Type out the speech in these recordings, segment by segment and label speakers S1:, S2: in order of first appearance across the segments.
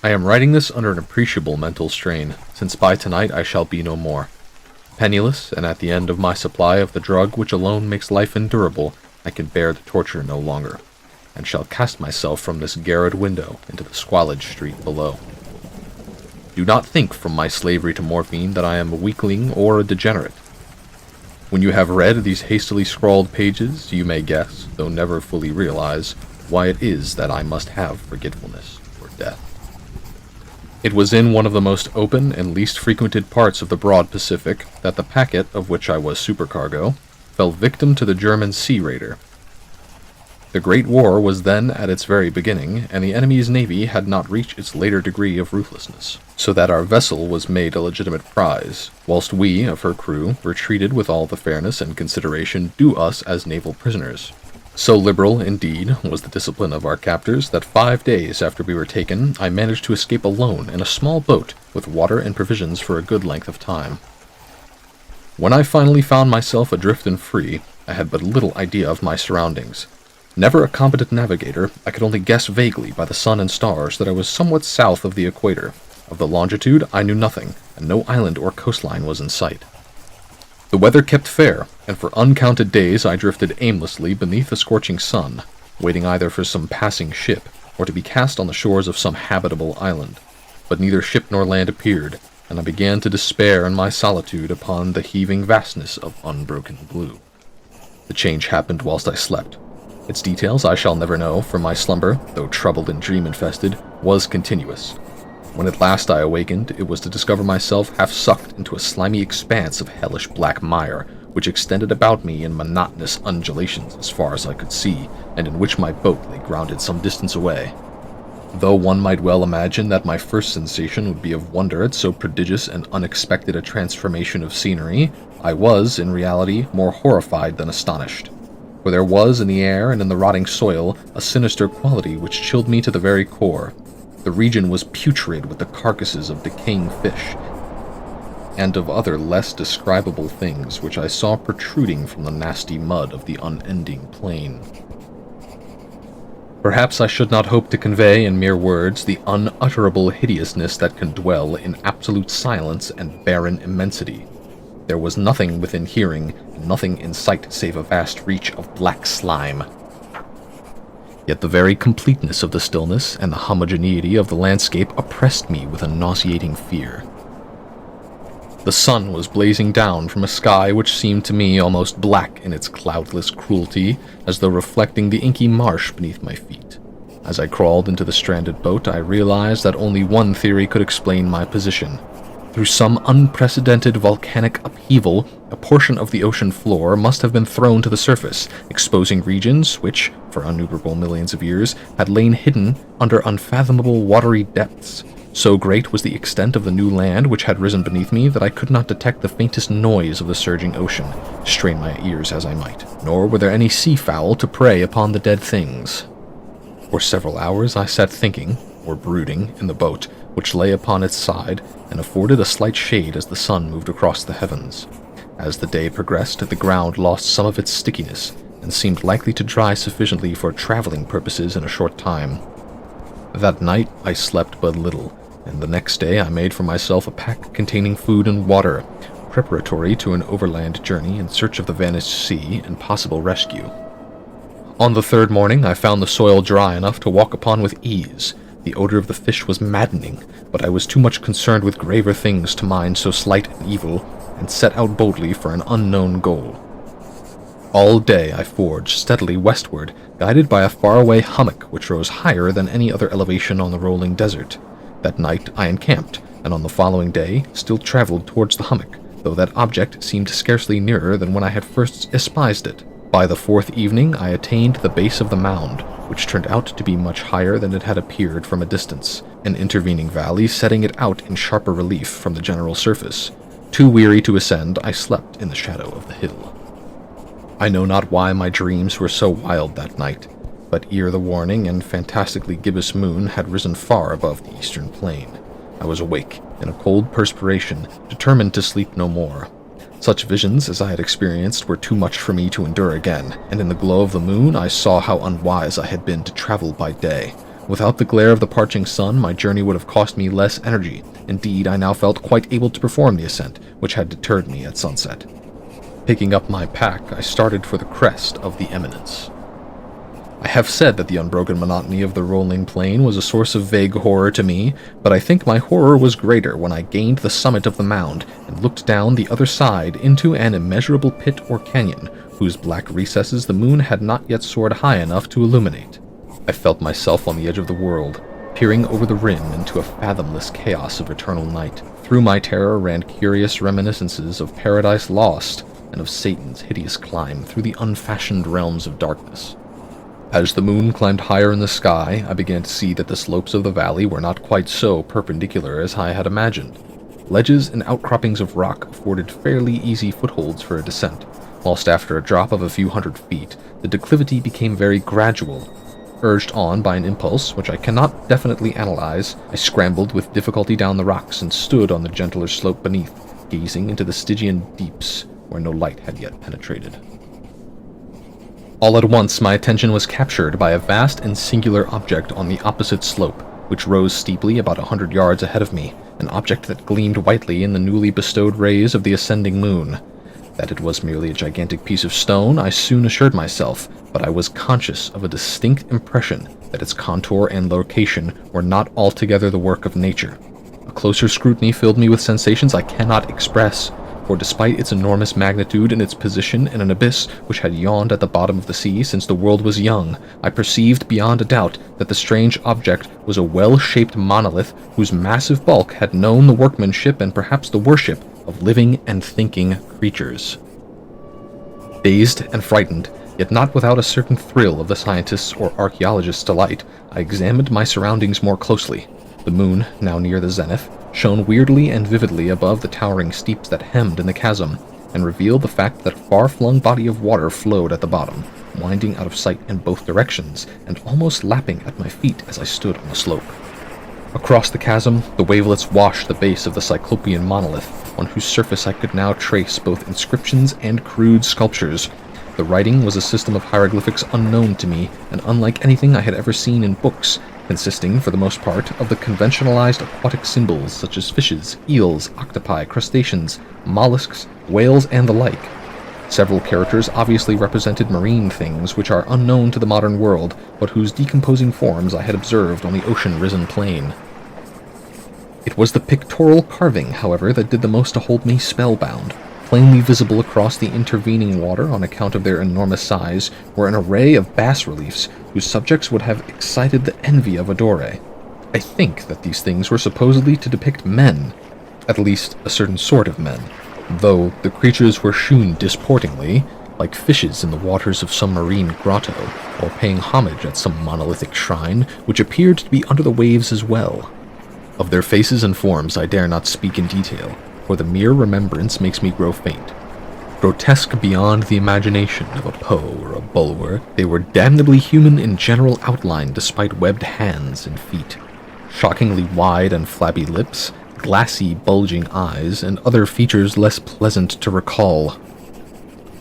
S1: I am writing this under an appreciable mental strain, since by tonight I shall be no more. Penniless, and at the end of my supply of the drug which alone makes life endurable, I can bear the torture no longer, and shall cast myself from this garret window into the squalid street below. Do not think from my slavery to morphine that I am a weakling or a degenerate. When you have read these hastily scrawled pages, you may guess, though never fully realize, why it is that I must have forgetfulness or death. It was in one of the most open and least frequented parts of the broad Pacific that the packet, of which I was supercargo, fell victim to the German sea raider. The Great War was then at its very beginning, and the enemy's navy had not reached its later degree of ruthlessness, so that our vessel was made a legitimate prize, whilst we, of her crew, were treated with all the fairness and consideration due us as naval prisoners. So liberal, indeed, was the discipline of our captors that 5 days after we were taken, I managed to escape alone in a small boat with water and provisions for a good length of time. When I finally found myself adrift and free, I had but little idea of my surroundings. Never a competent navigator, I could only guess vaguely by the sun and stars that I was somewhat south of the equator. Of the longitude, I knew nothing, and no island or coastline was in sight. The weather kept fair, and for uncounted days I drifted aimlessly beneath the scorching sun, waiting either for some passing ship, or to be cast on the shores of some habitable island. But neither ship nor land appeared, and I began to despair in my solitude upon the heaving vastness of unbroken blue. The change happened whilst I slept. Its details I shall never know, for my slumber, though troubled and dream-infested, was continuous. When at last I awakened, it was to discover myself half sucked into a slimy expanse of hellish black mire, which extended about me in monotonous undulations as far as I could see, and in which my boat lay grounded some distance away. Though one might well imagine that my first sensation would be of wonder at so prodigious and unexpected a transformation of scenery, I was, in reality, more horrified than astonished. For there was in the air and in the rotting soil a sinister quality which chilled me to the very core. The region was putrid with the carcasses of decaying fish, and of other less describable things which I saw protruding from the nasty mud of the unending plain. Perhaps I should not hope to convey in mere words the unutterable hideousness that can dwell in absolute silence and barren immensity. There was nothing within hearing, and nothing in sight save a vast reach of black slime. Yet the very completeness of the stillness and the homogeneity of the landscape oppressed me with a nauseating fear. The sun was blazing down from a sky which seemed to me almost black in its cloudless cruelty, as though reflecting the inky marsh beneath my feet. As I crawled into the stranded boat, I realized that only one theory could explain my position. Through some unprecedented volcanic upheaval, a portion of the ocean floor must have been thrown to the surface, exposing regions which, for innumerable millions of years, had lain hidden under unfathomable watery depths. So great was the extent of the new land which had risen beneath me that I could not detect the faintest noise of the surging ocean, strain my ears as I might, nor were there any sea-fowl to prey upon the dead things. For several hours I sat thinking, or brooding, in the boat, which lay upon its side, and afforded a slight shade as the sun moved across the heavens. As the day progressed, the ground lost some of its stickiness, and seemed likely to dry sufficiently for traveling purposes in a short time. That night I slept but little, and the next day I made for myself a pack containing food and water, preparatory to an overland journey in search of the vanished sea and possible rescue. On the third morning I found the soil dry enough to walk upon with ease. The odor of the fish was maddening, but I was too much concerned with graver things to mind so slight an evil, and set out boldly for an unknown goal. All day I forged steadily westward, guided by a faraway hummock which rose higher than any other elevation on the rolling desert. That night I encamped, and on the following day still traveled towards the hummock, though that object seemed scarcely nearer than when I had first espied it. By the fourth evening I attained the base of the mound, which turned out to be much higher than it had appeared from a distance, an intervening valley setting it out in sharper relief from the general surface. Too weary to ascend, I slept in the shadow of the hill. I know not why my dreams were so wild that night, but ere the warning and fantastically gibbous moon had risen far above the eastern plain, I was awake, in a cold perspiration, determined to sleep no more. Such visions as I had experienced were too much for me to endure again, and in the glow of the moon I saw how unwise I had been to travel by day, Without the glare of the parching sun, my journey would have cost me less energy. Indeed, I now felt quite able to perform the ascent, which had deterred me at sunset. Picking up my pack, I started for the crest of the eminence. I have said that the unbroken monotony of the rolling plain was a source of vague horror to me, but I think my horror was greater when I gained the summit of the mound and looked down the other side into an immeasurable pit or canyon, whose black recesses the moon had not yet soared high enough to illuminate. I felt myself on the edge of the world, peering over the rim into a fathomless chaos of eternal night. Through my terror ran curious reminiscences of Paradise Lost and of Satan's hideous climb through the unfashioned realms of darkness. As the moon climbed higher in the sky, I began to see that the slopes of the valley were not quite so perpendicular as I had imagined. Ledges and outcroppings of rock afforded fairly easy footholds for a descent, whilst after a drop of a few hundred feet, the declivity became very gradual. Urged on by an impulse which I cannot definitely analyze, I scrambled with difficulty down the rocks and stood on the gentler slope beneath, gazing into the Stygian deeps where no light had yet penetrated. All at once my attention was captured by a vast and singular object on the opposite slope, which rose steeply about 100 yards ahead of me, an object that gleamed whitely in the newly bestowed rays of the ascending moon. That it was merely a gigantic piece of stone, I soon assured myself, but I was conscious of a distinct impression that its contour and location were not altogether the work of nature. A closer scrutiny filled me with sensations I cannot express, for despite its enormous magnitude and its position in an abyss which had yawned at the bottom of the sea since the world was young, I perceived beyond a doubt that the strange object was a well-shaped monolith whose massive bulk had known the workmanship and perhaps the worship of living and thinking creatures. Dazed and frightened, yet not without a certain thrill of the scientist's or archaeologist's delight, I examined my surroundings more closely. The moon, now near the zenith, shone weirdly and vividly above the towering steeps that hemmed in the chasm, and revealed the fact that a far-flung body of water flowed at the bottom, winding out of sight in both directions, and almost lapping at my feet as I stood on the slope. Across the chasm, the wavelets washed the base of the Cyclopean monolith, on whose surface I could now trace both inscriptions and crude sculptures. The writing was a system of hieroglyphics unknown to me, and unlike anything I had ever seen in books, consisting, for the most part, of the conventionalized aquatic symbols such as fishes, eels, octopi, crustaceans, mollusks, whales, and the like. Several characters obviously represented marine things which are unknown to the modern world, but whose decomposing forms I had observed on the ocean-risen plain. It was the pictorial carving, however, that did the most to hold me spellbound. Plainly visible across the intervening water on account of their enormous size were an array of bas-reliefs whose subjects would have excited the envy of a Dore. I think that these things were supposedly to depict men, at least a certain sort of men, though the creatures were shewn disportingly, like fishes in the waters of some marine grotto, or paying homage at some monolithic shrine, which appeared to be under the waves as well. Of their faces and forms I dare not speak in detail, for the mere remembrance makes me grow faint. Grotesque beyond the imagination of a Poe or a Bulwer, they were damnably human in general outline despite webbed hands and feet. Shockingly wide and flabby lips, glassy, bulging eyes, and other features less pleasant to recall.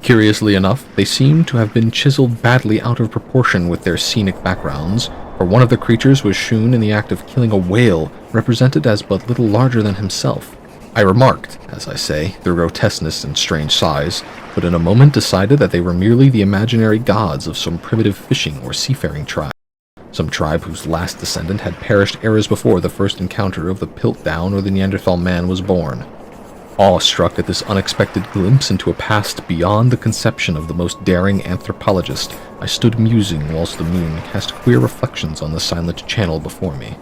S1: Curiously enough, they seemed to have been chiseled badly out of proportion with their scenic backgrounds, for one of the creatures was shewn in the act of killing a whale, represented as but little larger than himself. I remarked, as I say, their grotesqueness and strange size, but in a moment decided that they were merely the imaginary gods of some primitive fishing or seafaring tribe, some tribe whose last descendant had perished eras before the first encounter of the Piltdown or the Neanderthal man was born. Awestruck at this unexpected glimpse into a past beyond the conception of the most daring anthropologist, I stood musing whilst the moon cast queer reflections on the silent channel before me.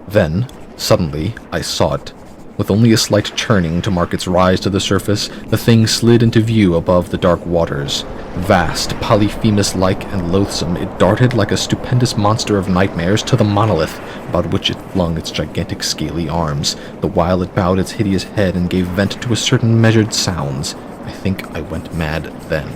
S1: Then, suddenly, I saw it. With only a slight churning to mark its rise to the surface, the thing slid into view above the dark waters. Vast, Polyphemus-like and loathsome, it darted like a stupendous monster of nightmares to the monolith, about which it flung its gigantic scaly arms, the while it bowed its hideous head and gave vent to a certain measured sounds. I think I went mad then.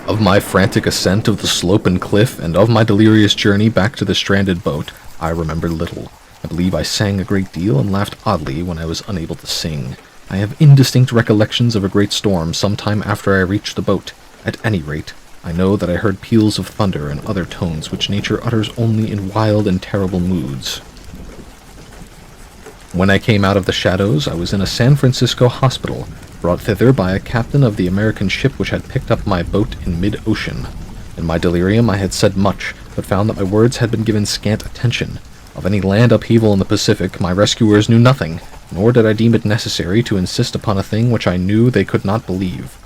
S1: Of my frantic ascent of the slope and cliff, and of my delirious journey back to the stranded boat, I remember little. I believe I sang a great deal and laughed oddly when I was unable to sing. I have indistinct recollections of a great storm some time after I reached the boat. At any rate, I know that I heard peals of thunder and other tones which nature utters only in wild and terrible moods. When I came out of the shadows, I was in a San Francisco hospital, brought thither by a captain of the American ship which had picked up my boat in mid-ocean. In my delirium I had said much, but found that my words had been given scant attention. Of any land upheaval in the Pacific, my rescuers knew nothing, nor did I deem it necessary to insist upon a thing which I knew they could not believe.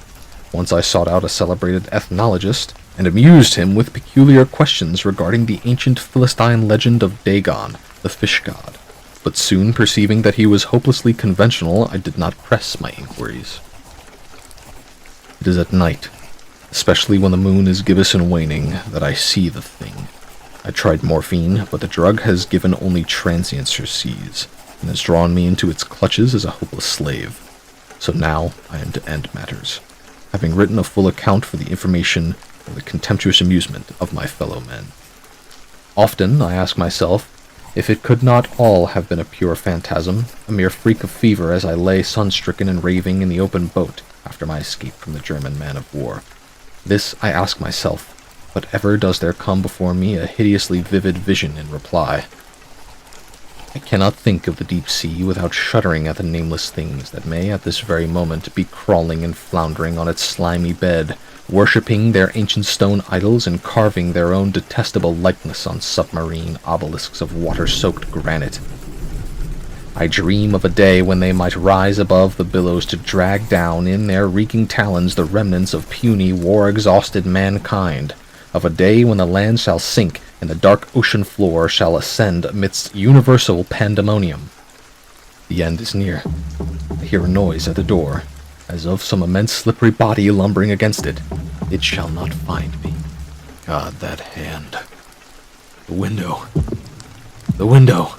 S1: Once I sought out a celebrated ethnologist, and amused him with peculiar questions regarding the ancient Philistine legend of Dagon, the fish god. But soon perceiving that he was hopelessly conventional, I did not press my inquiries. It is at night, especially when the moon is gibbous and waning, that I see the thing. I tried morphine, but the drug has given only transient surcease, and has drawn me into its clutches as a hopeless slave. So now I am to end matters, having written a full account for the information or the contemptuous amusement of my fellow men. Often I ask myself if it could not all have been a pure phantasm, a mere freak of fever as I lay sun-stricken and raving in the open boat after my escape from the German man-of-war. This I ask myself, but ever does there come before me a hideously vivid vision in reply. I cannot think of the deep sea without shuddering at the nameless things that may at this very moment be crawling and floundering on its slimy bed, worshipping their ancient stone idols and carving their own detestable likeness on submarine obelisks of water-soaked granite. I dream of a day when they might rise above the billows to drag down in their reeking talons the remnants of puny, war-exhausted mankind, of a day when the land shall sink and the dark ocean floor shall ascend amidst universal pandemonium. The end is near. I hear a noise at the door, as of some immense slippery body lumbering against it. It shall not find me. God, that hand. The window. The window.